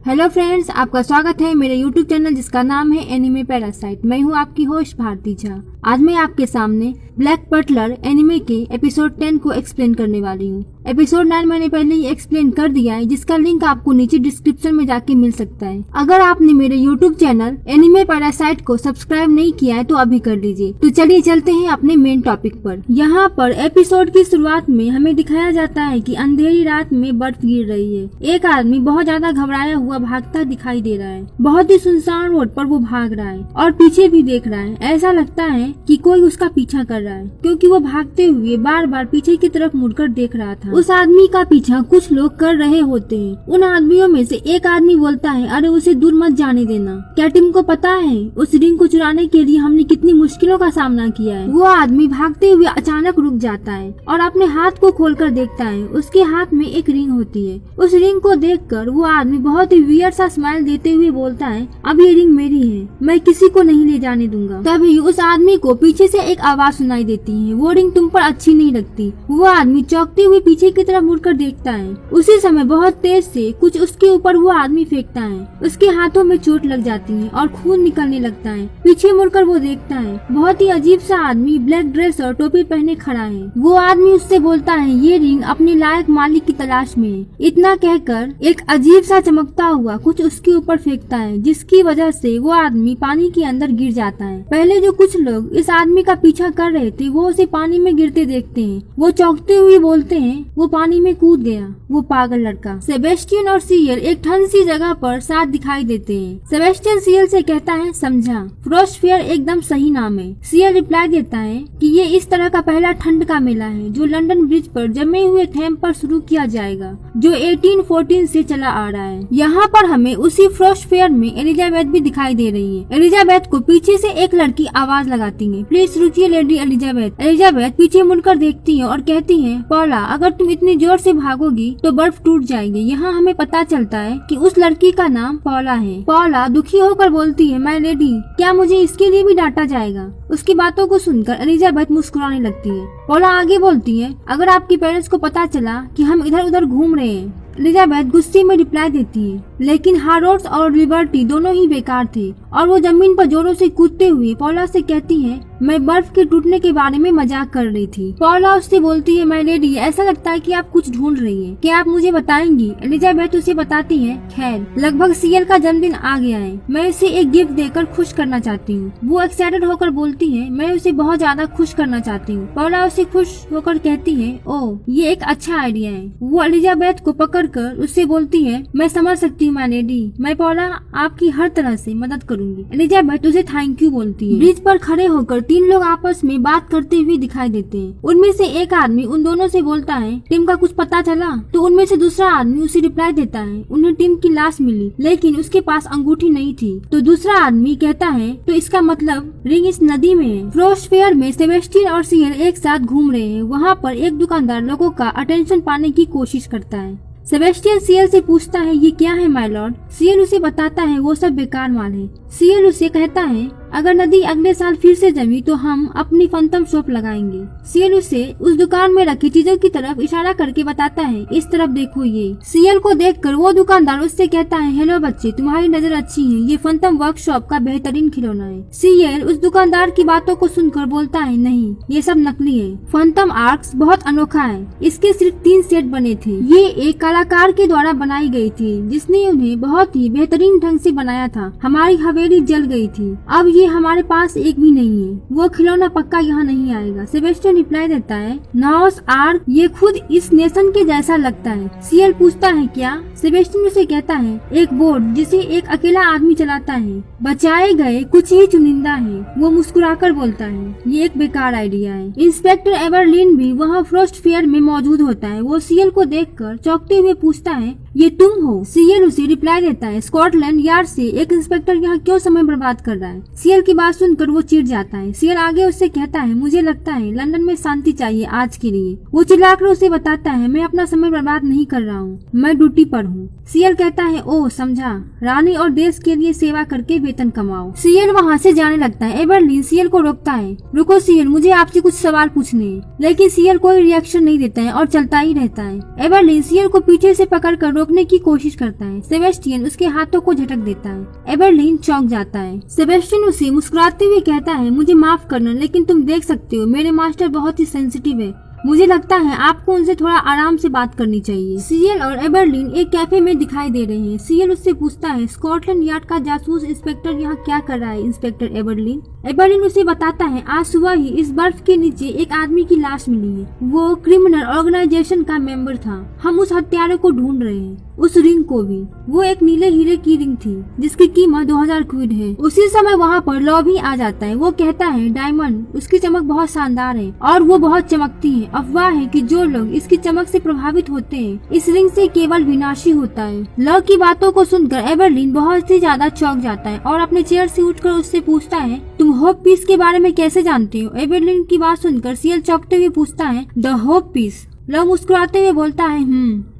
Hello friends, आपका स्वागत है मेरे यूट्यूब चैनल जिसका नाम है एनिमे पैरासाइट। मैं हूं आपकी होस्ट भारती झा। आज मैं आपके सामने ब्लैक बटलर एनिमे के एपिसोड 10 को एक्सप्लेन करने वाली हूं। एपिसोड 9 मैंने पहले ही एक्सप्लेन कर दिया है, जिसका लिंक आपको नीचे डिस्क्रिप्शन में जाके मिल सकता है। अगर आपने मेरे यूट्यूब चैनल एनिमे पैरासाइट को सब्सक्राइब नहीं किया है तो अभी कर लीजिए। तो चलिए चलते हैं अपने मेन टॉपिक पर। यहाँ पर एपिसोड की शुरुआत में हमें दिखाया जाता है कि अंधेरी रात में बर्फ गिर रही है। एक आदमी बहुत ज्यादा घबराया हुआ भागता दिखाई दे रहा है। बहुत ही सुनसान रोड पर वो भाग रहा है और पीछे भी देख रहा है। ऐसा लगता है कि कोई उसका पीछा कर रहा है, क्योंकि वो भागते हुए बार बार पीछे की तरफ मुड़कर देख रहा था। उस आदमी का पीछा कुछ लोग कर रहे होते हैं। उन आदमियों में से एक आदमी बोलता है, अरे उसे दूर मत जाने देना। क्या टीम को पता है उस रिंग को चुराने के लिए हमने कितनी मुश्किलों का सामना किया है। वो आदमी भागते हुए अचानक रुक जाता है और अपने हाथ को खोलकर देखता है। उसके हाथ में एक रिंग होती है। उस रिंग को देखकर वो आदमी बहुत ही वियर्ड सा स्माइल देते हुए बोलता है, अब ये रिंग मेरी है, मैं किसी को नहीं ले जाने दूंगा। तभी उस आदमी को पीछे से एक आवाज सुनाई देती है, वो रिंग तुम पर अच्छी नहीं लगती। वो आदमी चौंकते हुए पीछे की तरफ मुड़कर देखता है। उसी समय बहुत तेज से कुछ उसके ऊपर वो आदमी फेंकता है। उसके हाथों में चोट लग जाती है और खून निकलने लगता है। पीछे मुड़कर वो देखता है, बहुत ही अजीब सा आदमी ब्लैक ड्रेस और टोपी पहने खड़ा है। वो आदमी उससे बोलता है, ये रिंग अपने लायक मालिक की तलाश में है। इतना कहकर एक अजीब सा चमकता हुआ कुछ उसके ऊपर फेंकता है, जिसकी वजह से वो आदमी पानी के अंदर गिर जाता है। पहले जो कुछ लोग इस आदमी का पीछा कर रहे थे वो उसे पानी में गिरते देखते हैं। वो चौंकते हुए बोलते हैं, वो पानी में कूद गया, वो पागल लड़का। सेबेस्टियन और सीएल एक ठंड सी जगह पर साथ दिखाई देते हैं। सेबेस्टियन सीएल से कहता है, समझा, फ्रोस्ट फेयर एकदम सही नाम है। सीएल रिप्लाई देता है कि ये इस तरह का पहला ठंड का मेला है जो लंदन ब्रिज पर जमे हुए थैम पर शुरू किया जाएगा, जो 1814 से चला आ रहा है। यहाँ पर हमें उसी फ्रोस्ट फेयर में एलिजाबेथ भी दिखाई दे रही है। एलिजाबेथ को पीछे से एक लड़की आवाज लगाती है, प्लीज रुकिए लेडी एलिजाबेथ। एलिजाबेथ पीछे मुड़कर देखती है और कहती है, पॉला, अगर तुम इतनी जोर से भागोगी तो बर्फ टूट जाएगी। यहाँ हमें पता चलता है कि उस लड़की का नाम पॉला है। पॉला दुखी होकर बोलती है, माय लेडी, क्या मुझे इसके लिए भी डांटा जाएगा। उसकी बातों को सुनकर एलिजाबेथ मुस्कुराने लगती है। पॉला आगे बोलती है, अगर आपके पेरेंट्स को पता चला कि हम इधर उधर घूम रहे हैं। एलिजाबेथ गुस्से में रिप्लाई देती है, लेकिन हारोड्स और लिबर्टी दोनों ही बेकार थे और वो जमीन पर जोरों से कूदते हुए पॉला से कहती है, मैं बर्फ के टूटने के बारे में मजाक कर रही थी। पॉला उससे बोलती है, माय लेडी, ऐसा लगता है कि आप कुछ ढूंढ रही हैं, क्या आप मुझे बताएंगी। एलिजाबेथ उसे बताती है, खैर लगभग सीएल का जन्मदिन आ गया है, मैं इसे एक गिफ्ट देकर खुश करना चाहती हूँ। वो एक्साइटेड होकर बोलती है, मैं उसे बहुत ज्यादा खुश करना चाहती हूँ। पॉला उसे खुश होकर कहती है, ओह ये एक अच्छा आइडिया है। वो एलिजाबेथ को पकड़ कर उससे बोलती है, मैं समझ सकती हूँ माय लेडी, मैं पॉला आपकी हर तरह से मदद करूंगी। एलिजाबेथ उसे थैंक यू बोलती है। ब्रिज पर खड़े होकर तीन लोग आपस में बात करते हुए दिखाई देते हैं। उनमें से एक आदमी उन दोनों से बोलता है, टिम का कुछ पता चला। तो उनमें से दूसरा आदमी उसे रिप्लाई देता है, उन्हें टिम की लाश मिली, लेकिन उसके पास अंगूठी नहीं थी। तो दूसरा आदमी कहता है, तो इसका मतलब रिंग इस नदी में है। फ्रोस्ट फेयर में सेबेस्टियन और सीएल एक साथ घूम रहे हैं। वहाँ पर एक दुकानदार लोगों का अटेंशन पाने की कोशिश करता है। सेबेस्टियन सीएल से पूछता है, ये क्या है माय लॉर्ड। सीएल उसे बताता है, वो सब बेकार माल है। सीएल उसे कहता है, अगर नदी अगले साल फिर से जमी तो हम अपनी फंतम शॉप लगाएंगे। सीएल उसे उस दुकान में रखी चीजों की तरफ इशारा करके बताता है, इस तरफ देखो ये। सीएल को देखकर वो दुकानदार उससे कहता है, हेलो बच्चे, तुम्हारी नजर अच्छी है, ये फंतम वर्कशॉप का बेहतरीन खिलौना है। सीएल उस दुकानदार की बातों को सुनकर बोलता है, नहीं ये सब नकली है। फंतम आर्क्स बहुत अनोखा है, इसके सिर्फ 3 सेट बने थे। ये एक कलाकार के द्वारा बनाई गई थी जिसने उन्हें बहुत ही बेहतरीन ढंग से बनाया था। हमारी हवेली जल गई थी, अब ये हमारे पास एक भी नहीं है। वो खिलौना पक्का यहाँ नहीं आएगा। सेबेस्टियन रिप्लाई देता है, नॉस आर्क, ये खुद इस नेशन के जैसा लगता है। सीएल पूछता है, क्या। सेबेस्टियन उसे कहता है, एक बोट जिसे एक अकेला आदमी चलाता है, बचाए गए कुछ ही चुनिंदा है। वो मुस्कुराकर बोलता है, ये एक बेकार आइडिया है। इंस्पेक्टर एवरलिन भी वहाँ फ्रोस्ट फेयर में मौजूद होता है। वो सीएल को देखकर चौंकते हुए पूछता है, ये तुम हो। सीएल उसे रिप्लाई देता है, स्कॉटलैंड यार्ड से एक इंस्पेक्टर यहाँ क्यों समय बर्बाद कर रहा है। सीएल की बात सुनकर वो चिढ़ जाता है। सीएल आगे उससे कहता है, मुझे लगता है लंदन में शांति चाहिए आज के लिए। वो चिल्लाकर उसे बताता है, मैं अपना समय बर्बाद नहीं कर रहा हूँ, मैं ड्यूटी पर हूँ। सीएल कहता है, ओह समझा, रानी और देश के लिए सेवा करके वेतन कमाओ। सीएल वहाँ से जाने लगता है। एवरलिन सीएल को रोकता है, रुको सीएल, मुझे आपसे कुछ सवाल पूछने हैं। लेकिन सीएल कोई रिएक्शन नहीं देता है और चलता ही रहता है। एवरलिन सीएल को पीछे से पकड़ कर रोकने की कोशिश करता है। सेबेस्टियन उसके हाथों को झटक देता है। एबरलीन चौंक जाता है। सेबेस्टियन उसे मुस्कुराते हुए कहता है, मुझे माफ करना, लेकिन तुम देख सकते हो मेरे मास्टर बहुत ही सेंसिटिव है। मुझे लगता है आपको उनसे थोड़ा आराम से बात करनी चाहिए। सीएल और एबरलीन एक कैफे में दिखाई दे रहे हैं। सीएल उससे पूछता है, स्कॉटलैंड यार्ड का जासूस इंस्पेक्टर यहाँ क्या कर रहा है इंस्पेक्टर एबरलीन? एबरलीन उसे बताता है, आज सुबह ही इस बर्फ के नीचे एक आदमी की लाश मिली है। वो क्रिमिनल ऑर्गेनाइजेशन का मेंबर था। हम उस हत्यारे को ढूंढ रहे हैं, उस रिंग को भी। वो एक नीले हीरे की रिंग थी जिसकी कीमत 2000 क्विड है। उसी समय वहाँ पर लॉ भी आ जाता है। वो कहता है, डायमंड, उसकी चमक बहुत शानदार है और वो बहुत चमकती है। अफवाह है कि जो लोग इसकी चमक से प्रभावित होते हैं, इस रिंग से केवल विनाशी होता है। लॉ की बातों को सुनकर एबरलीन बहुत ही ज्यादा चौंक जाता है और अपने चेयर से उठकर उससे पूछता है, तुम होप पीस के बारे में कैसे जानते हो? एबरलीन की बात सुनकर सीएल चौंकते हुए पूछता है, द होप पीस? लॉ मुस्कुराते हुए बोलता है,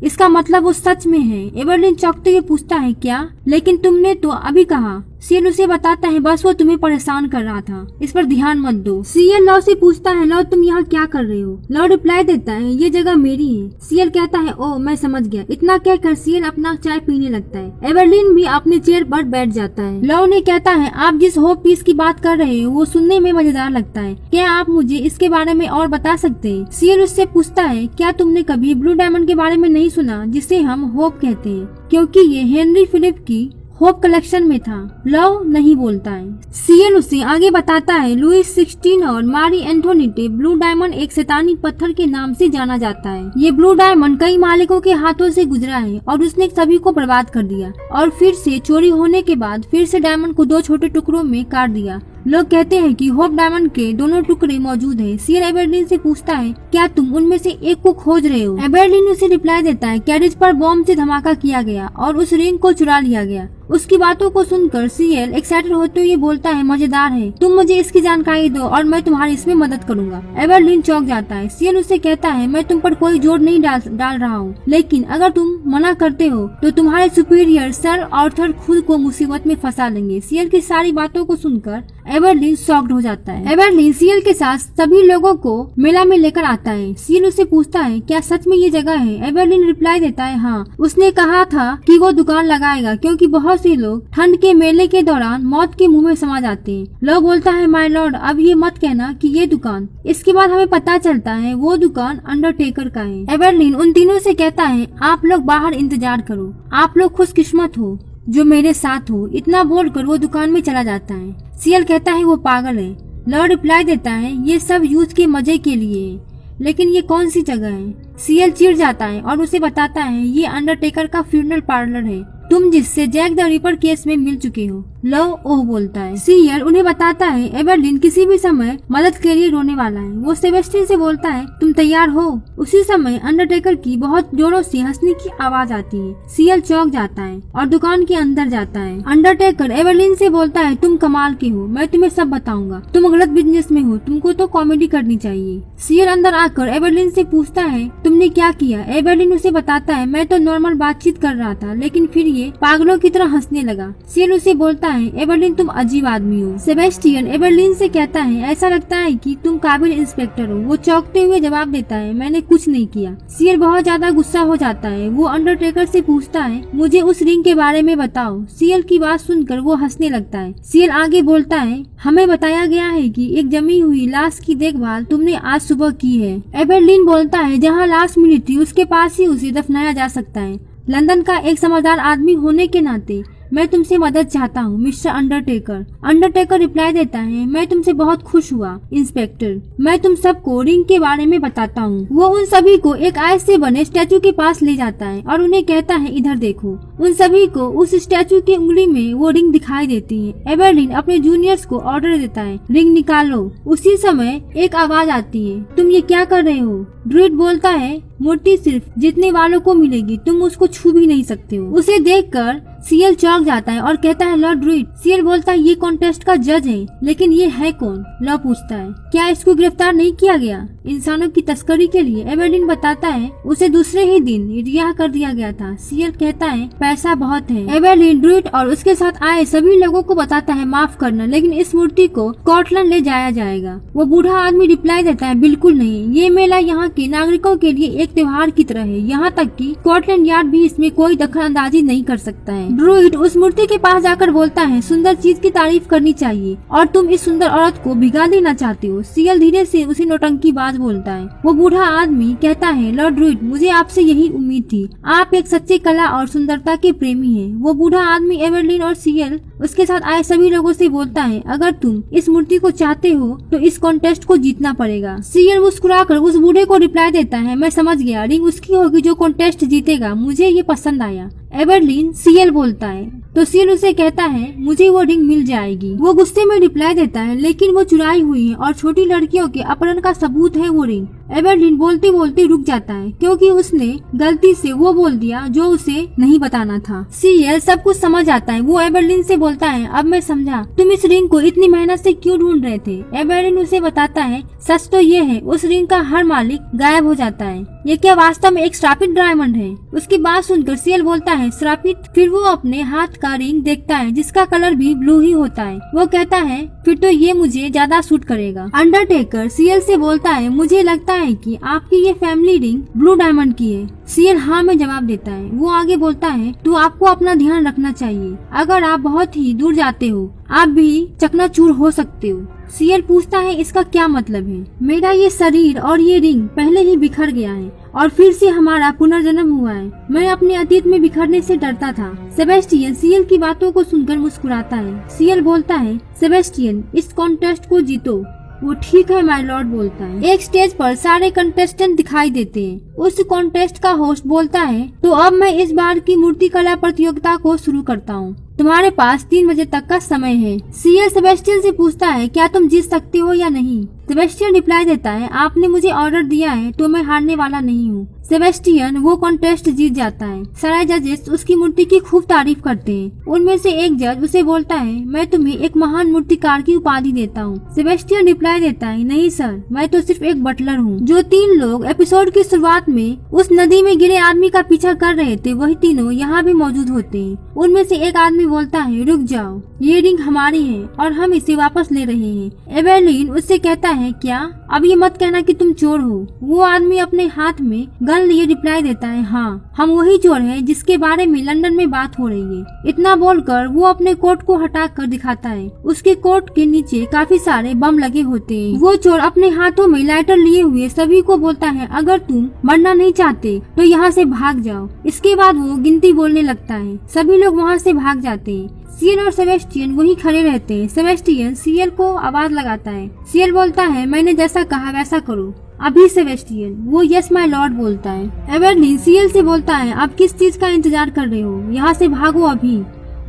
इसका मतलब वो सच में है। एबरलीन चौंकते हुए पूछता है, क्या? लेकिन तुमने तो अभी कहा। सीएल उसे बताता है, बस वो तुम्हें परेशान कर रहा था, इस पर ध्यान मत दो। सीएल लॉ से पूछता है, लॉ तुम यहाँ क्या कर रहे हो? लॉ रिप्लाई देता है, ये जगह मेरी है। सीएल कहता है, ओह मैं समझ गया। इतना कहकर सीएल अपना चाय पीने लगता है। एबरलीन भी अपने चेयर पर बैठ जाता है। लॉ ने कहता है, आप जिस होप पीस की बात कर रहे हो वो सुनने में मजेदार लगता है। क्या आप मुझे इसके बारे में और बता सकते हैं? सीएल उससे पूछता है, क्या तुमने कभी ब्लू डायमंड के बारे में नहीं सुना, जिसे हम होप कहते हैं, क्योंकि ये हेनरी फिलिप की होप कलेक्शन में था? लॉ नहीं बोलता है। सीएल उसे आगे बताता है, लुइस 16 और मारी एंटोनीटे ब्लू डायमंड एक शैतानी पत्थर के नाम से जाना जाता है। ये ब्लू डायमंड कई मालिकों के हाथों से गुजरा है और उसने सभी को बर्बाद कर दिया और फिर से चोरी होने के बाद फिर से डायमंड को 2 छोटे टुकड़ों में काट दिया। लोग कहते हैं कि होप डायमंड के दोनों टुकड़े मौजूद हैं। सीएल एबरलीन से पूछता है, क्या तुम उनमें से एक को खोज रहे हो? एबरलीन उसे रिप्लाई देता है, कैरिज पर बॉम्ब से धमाका किया गया और उस रिंग को चुरा लिया गया। उसकी बातों को सुनकर सीएल एक्साइटेड होते हुए बोलता है, मजेदार है, तुम मुझे इसकी जानकारी दो और मैं तुम्हारी इसमें मदद करूंगा। एबरलीन चौंक जाता है। सीएल उससे कहता है, मैं तुम पर कोई जोर नहीं डाल रहा हूँ, लेकिन अगर तुम मना करते हो तो तुम्हारे सुपीरियर सर आर्थर खुद को मुसीबत में फंसा लेंगे। सीएल की सारी बातों को सुनकर एबरलीन शॉक्ड हो जाता है। एबरलीन सीएल के साथ सभी लोगों को मेला में लेकर आता है। सीएल उससे पूछता है, क्या सच में ये जगह है? एबरलीन रिप्लाई देता है, हाँ, उसने कहा था कि वो दुकान लगाएगा क्योंकि बहुत से लोग ठंड के मेले के दौरान मौत के मुंह में समा जाते हैं। लोग बोलता है, माय लॉर्ड, अब ये मत कहना कि ये दुकान। इसके बाद हमें पता चलता है वो दुकान अंडरटेकर का है। एबरलीन उन तीनों से कहता है, आप लोग बाहर इंतजार करो, आप लोग खुशकिस्मत हो जो मेरे साथ हो। इतना बोलकर वो दुकान में चला जाता है। सीएल कहता है, वो पागल है। लॉ रिप्लाई देता है, ये सब यूथ के मजे के लिए है, लेकिन ये कौन सी जगह है? सीएल चिढ़ जाता है और उसे बताता है, ये अंडरटेकर का फ्यूनरल पार्लर है, तुम जिससे जैक द रिपर केस में मिल चुके हो। लव ओह बोलता है। सीएल उन्हें बताता है, एबरलीन किसी भी समय मदद के लिए रोने वाला है। वो सेबेस्टियन से बोलता है, तुम तैयार हो? उसी समय अंडरटेकर की बहुत जोरों से हंसने की आवाज आती है। सीएल चौंक जाता है और दुकान के अंदर जाता है। अंडरटेकर एबरलीन से बोलता है, तुम कमाल के हो, मैं तुम्हें सब बताऊंगा, तुम गलत बिजनेस में हो, तुमको तो कॉमेडी करनी चाहिए। सीएल अंदर आकर एबरलीन से पूछता है, तुमने क्या किया? एबरलीन उसे बताता है, मैं तो नॉर्मल बातचीत कर रहा था, लेकिन फिर ये पागलों की तरह हंसने लगा। सीएल उसे बोलता है, एबरलीन तुम अजीब आदमी हो। सेबेस्टियन एबरलीन से कहता है, ऐसा लगता है कि तुम काबिल इंस्पेक्टर हो। वो चौंकते हुए जवाब देता है, मैंने कुछ नहीं किया। सीएल बहुत ज्यादा गुस्सा हो जाता है। वो अंडरटेकर से पूछता है, मुझे उस रिंग के बारे में बताओ। सीएल की बात सुनकर वो हंसने लगता है। सीएल आगे बोलता है, हमें बताया गया है कि एक जमी हुई लाश की देखभाल तुमने आज सुबह की है। एबरलीन बोलता है, जहाँ लाश मिली थी उसके पास ही उसे दफनाया जा सकता है। लंदन का एक समझदार आदमी होने के नाते मैं तुमसे मदद चाहता हूँ मिस्टर अंडरटेकर। अंडरटेकर रिप्लाई देता है, मैं तुमसे बहुत खुश हुआ इंस्पेक्टर। मैं तुम सबको रिंग के बारे में बताता हूँ। वो उन सभी को एक आइस से बने स्टैचू के पास ले जाता है और उन्हें कहता है, इधर देखो। उन सभी को उस स्टैचू की उंगली में वो रिंग दिखाई देती है। एबरलीन अपने जूनियर्स को ऑर्डर देता है, रिंग निकालो। उसी समय एक आवाज आती है, तुम ये क्या कर रहे हो? ड्रूइड बोलता है, मूर्ति सिर्फ जीतने वालों को मिलेगी, तुम उसको छू भी नहीं सकते हो। उसे देखकर सीएल चौंक जाता है और कहता है, लॉर्ड ड्रूइड। सीएल बोलता है, ये कॉन्टेस्ट का जज है, लेकिन ये है कौन? लॉ पूछता है, क्या इसको गिरफ्तार नहीं किया गया इंसानों की तस्करी के लिए? एबरलीन बताता है, उसे दूसरे ही दिन रिहा कर दिया गया था। सीएल कहता है, पैसा बहुत है। एबरलीन ड्रूइड और उसके साथ आए सभी लोगों को बताता है, माफ करना, लेकिन इस मूर्ति को स्कॉटलैंड ले जाया जाएगा। वो बूढ़ा आदमी रिप्लाई देता है, बिल्कुल नहीं, ये मेला यहाँ के नागरिकों के लिए एक त्योहार की तरह है, यहाँ तक कि स्कॉटलैंड यार्ड भी इसमें कोई दखलअंदाजी नहीं कर सकता है। ड्रूइड उस मूर्ति के पास जाकर बोलता है, सुंदर चीज की तारीफ करनी चाहिए और तुम इस सुंदर औरत को भिगा देना चाहते हो। सीएल धीरे से उसी नौटंकीबाज बोलता है। वो बूढ़ा आदमी कहता है, लॉर्ड ड्रूइड, मुझे आपसे यही उम्मीद थी। आप एक सच्चे कला और सुंदरता के प्रेमी हैं। वो बूढ़ा आदमी एवेरलिन और सीएल उसके साथ आए सभी लोगों से बोलता है, अगर तुम इस मूर्ति को चाहते हो तो इस कॉन्टेस्ट को जीतना पड़ेगा। सीएल मुस्कुराकर उस बूढ़े को रिप्लाई देता है, मैं समझ गया, रिंग उसकी होगी जो कॉन्टेस्ट जीतेगा। मुझे ये पसंद आया। एवेरलिन सीएल बोलता है तो सीएल उसे कहता है, मुझे वो रिंग मिल जाएगी। वो गुस्से में रिप्लाई देता है, लेकिन वो चुराई हुई है और छोटी लड़कियों के अपहरण का सबूत है वो रिंग। एवेरलिन बोलते बोलते रुक जाता है क्योंकि उसने गलती से वो बोल दिया जो उसे नहीं बताना था। सीएल सब कुछ समझ आता है। वो एवेरलिन से बोलता है, अब मैं समझा तुम इस रिंग को इतनी मेहनत से क्यों ढूंढ रहे थे। एवेरलिन उसे बताता है, सच तो ये है, उस रिंग का हर मालिक गायब हो जाता है। ये क्या वास्तव में एक श्रापित डायमंड है? उसकी बात सुनकर सीएल बोलता है, श्रापित? फिर वो अपने हाथ का रिंग देखता है जिसका कलर भी ब्लू ही होता है। वो कहता है, फिर तो ये मुझे ज्यादा सूट करेगा। अंडरटेकर सीएल से बोलता है, मुझे लगता है कि आपकी ये फैमिली रिंग ब्लू डायमंड की है। सीएल हाँ में जवाब देता है। वो आगे बोलता है, तो आपको अपना ध्यान रखना चाहिए। अगर आप बहुत ही दूर जाते हो आप भी चकनाचूर हो सकते हो। सीएल पूछता है, इसका क्या मतलब है? मेरा ये शरीर और ये रिंग पहले ही बिखर गया है और फिर से हमारा पुनर्जन्म हुआ है। मैं अपने अतीत में बिखरने से डरता था। सेबेस्टियन सीएल की बातों को सुनकर मुस्कुराता है। सीएल बोलता है, सेबेस्टियन, इस कॉन्टेस्ट को जीतो। वो ठीक है माय लॉर्ड बोलता है। एक स्टेज पर सारे कंटेस्टेंट दिखाई देते हैं। उस कॉन्टेस्ट का होस्ट बोलता है, तो अब मैं इस बार की मूर्ति कला प्रतियोगिता को शुरू करता हूँ। तुम्हारे पास 3 बजे तक का समय है। सीएल सेबेस्टियन से पूछता है, क्या तुम जीत सकते हो या नहीं? सेबेस्टियन रिप्लाई देता है, आपने मुझे ऑर्डर दिया है तो मैं हारने वाला नहीं हूँ। सेबेस्टियन वो कॉन्टेस्ट जीत जाता है। सारे जजेस उसकी मूर्ति की खूब तारीफ करते हैं। उनमें से एक जज उसे बोलता है, मैं तुम्हें एक महान मूर्तिकार की उपाधि देता हूँ। सेबेस्टियन रिप्लाई देता है, नहीं सर, मैं तो सिर्फ एक बटलर हूँ। जो 3 लोग एपिसोड की शुरुआत में उस नदी में गिरे आदमी का पीछा कर रहे थे, वही तीनों यहाँ भी मौजूद होते हैं। उनमें से एक आदमी बोलता है, रुक जाओ, ये रिंग हमारी है और हम इसे वापस ले रहे हैं। एवेरलिन उससे कहता है, क्या? अब ये मत कहना कि तुम चोर हो। वो आदमी अपने हाथ में गन लिए रिप्लाई देता है, हाँ, हम वही चोर हैं जिसके बारे में लंदन में बात हो रही है। इतना बोलकर वो अपने कोट को हटा कर दिखाता है। उसके कोट के नीचे काफी सारे बम लगे होते हैं। वो चोर अपने हाथों में लाइटर लिए हुए सभी को बोलता है, अगर तुम मरना नहीं चाहते तो यहाँ से भाग जाओ। इसके बाद वो गिनती बोलने लगता है। सभी लोग वहाँ से भाग जाते हैं। सीएल और सेबेस्टियन वहीं खड़े रहते हैं। सेबेस्टियन सीएल को आवाज लगाता है। सीएल बोलता है, मैंने जैसा कहा वैसा करो अभी। सेबेस्टियन वो यस माय लॉर्ड बोलता है। एवेरलिन सीएल से बोलता है, अब किस चीज का इंतजार कर रहे हो? यहाँ से भागो अभी।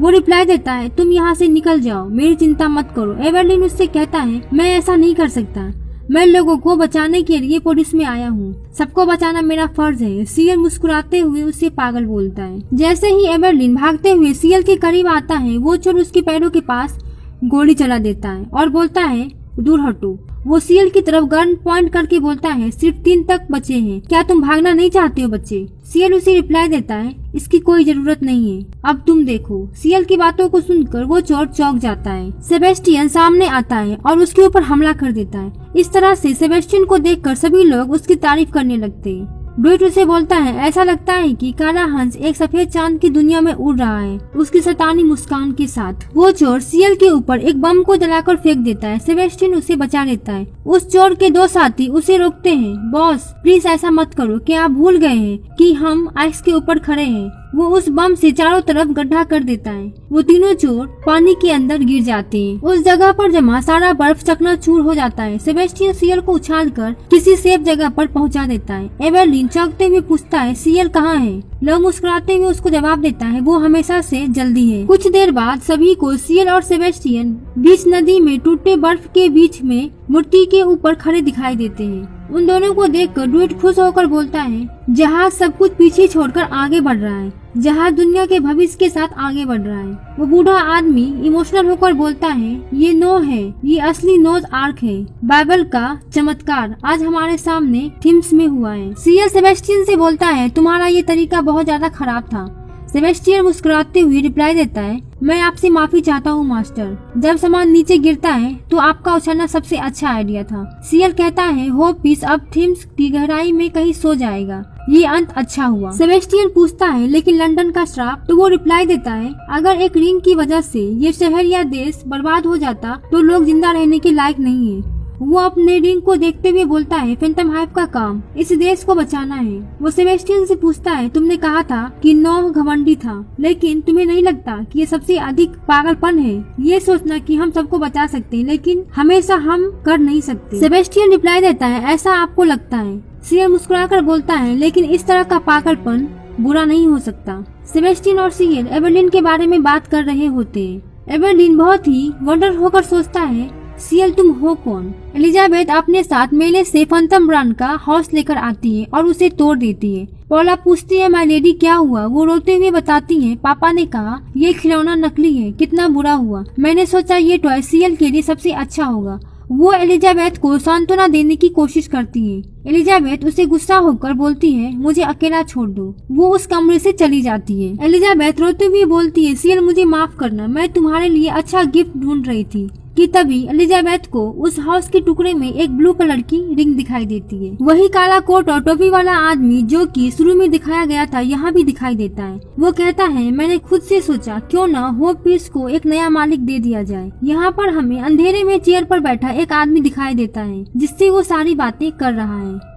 वो रिप्लाई देता है, तुम यहाँ से निकल जाओ, मेरी चिंता मत करो। एवेरलिन उससे कहता है, मैं ऐसा नहीं कर सकता, मैं लोगों को बचाने के लिए पुलिस में आया हूँ। सबको बचाना मेरा फर्ज है। सीएल मुस्कुराते हुए उससे पागल बोलता है। जैसे ही एवेरलिन भागते हुए सीएल के करीब आता है, वो चोर उसके पैरों के पास गोली चला देता है और बोलता है, दूर हटो। वो सीएल की तरफ गन पॉइंट करके बोलता है, सिर्फ 3 तक बचे हैं, क्या तुम भागना नहीं चाहते हो बच्चे? सीएल उसे रिप्लाई देता है, इसकी कोई जरूरत नहीं है, अब तुम देखो। सीएल की बातों को सुनकर वो चोर चौंक जाता है। सेबेस्टियन सामने आता है और उसके ऊपर हमला कर देता है। इस तरह से सेबेस्टियन को देखकर सभी लोग उसकी तारीफ करने लगते हैं। ड्रूइड उसे बोलता है, ऐसा लगता है कि काला हंस एक सफेद चांद की दुनिया में उड़ रहा है, उसकी शैतानी मुस्कान के साथ। वो चोर सीएल के ऊपर एक बम को जलाकर फेंक देता है। सेबेस्टियन उसे बचा लेता है। उस चोर के 2 साथी उसे रोकते हैं। बॉस, प्लीज ऐसा मत करो, क्या आप भूल गए हैं कि हम आइस के ऊपर खड़े हैं? वो उस बम से चारों तरफ गड्ढा कर देता है। वो तीनों चोर पानी के अंदर गिर जाते हैं। उस जगह पर जमा सारा बर्फ चकनाचूर हो जाता है। सेबेस्टियन सीएल को उछालकर किसी सेफ जगह पर पहुंचा देता है। एवेरलिन चौंकते हुए पूछता है, सीएल कहाँ है? लोग मुस्कुराते हुए उसको जवाब देता है, वो हमेशा से जल्दी है। कुछ देर बाद सभी को सीएल और सेबेस्टियन बीच नदी में टूटे बर्फ के बीच में मूर्ति के ऊपर खड़े दिखाई देते हैं। उन दोनों को देखकर ड्रूइड खुश होकर बोलता है, जहाज सब कुछ पीछे छोड़कर आगे बढ़ रहा है, जहाज दुनिया के भविष्य के साथ आगे बढ़ रहा है। वो बूढ़ा आदमी इमोशनल होकर बोलता है, ये नो है, ये असली नोज आर्क है, बाइबल का चमत्कार आज हमारे सामने थिम्स में हुआ है। सीएल सेबेस्टियन से बोलता है, तुम्हारा ये तरीका बहुत ज्यादा खराब था। सेबेस्टियन मुस्कुराते हुए रिप्लाई देता है, मैं आपसे माफी चाहता हूँ मास्टर, जब सामान नीचे गिरता है तो आपका उछलना सबसे अच्छा आइडिया था। सीएल कहता है, होप पीस अब थिम्स की गहराई में कहीं सो जाएगा। ये अंत अच्छा हुआ। सेबेस्टियन पूछता है लेकिन लंदन का श्राप, तो वो रिप्लाई देता है अगर एक रिंग की वजह से ये शहर या देश बर्बाद हो जाता तो लोग जिंदा रहने के लायक नहीं है। वो अपने रिंग को देखते हुए बोलता है फैंटम हाइव का काम इस देश को बचाना है। वो सेबेस्टियन से पूछता है तुमने कहा था कि नोह घमंडी था, लेकिन तुम्हें नहीं लगता कि ये सबसे अधिक पागलपन है ये सोचना कि हम सबको बचा सकते हैं लेकिन हमेशा हम कर नहीं सकते। सेबेस्टियन रिप्लाई देता है ऐसा आपको लगता है। सीएल मुस्कुराकर बोलता है लेकिन इस तरह का पागलपन बुरा नहीं हो सकता। सेबेस्टियन और सीएल एवेलिन के बारे में बात कर रहे होते हैं। एवेलिन बहुत ही वंडर होकर सोचता है सीएल तुम हो कौन। एलिजाबेथ अपने साथ मेले से फैंटम ब्रांड का हाउस लेकर आती है और उसे तोड़ देती है। पॉला पूछती है माय लेडी क्या हुआ। वो रोते हुए बताती है पापा ने कहा ये खिलौना नकली है, कितना बुरा हुआ। मैंने सोचा ये टॉय सीएल के लिए सबसे अच्छा होगा। वो एलिजाबेथ को सांत्वना देने की कोशिश करती है। एलिजाबेथ उसे गुस्सा होकर बोलती है मुझे अकेला छोड़ दो। वो उस कमरे से चली जाती है। एलिजाबेथ रोते हुए बोलती है सीएल मुझे माफ करना, मैं तुम्हारे लिए अच्छा गिफ्ट ढूंढ रही थी कि तभी एलिजाबेथ को उस हाउस के टुकड़े में एक ब्लू कलर की रिंग दिखाई देती है। वही काला कोट और टोपी वाला आदमी जो कि शुरू में दिखाया गया था यहाँ भी दिखाई देता है। वो कहता है मैंने खुद से सोचा क्यों ना होप पीस को एक नया मालिक दे दिया जाए। यहाँ पर हमें अंधेरे में चेयर पर बैठा एक आदमी दिखाई देता है जिससे वो सारी बातें कर रहा है।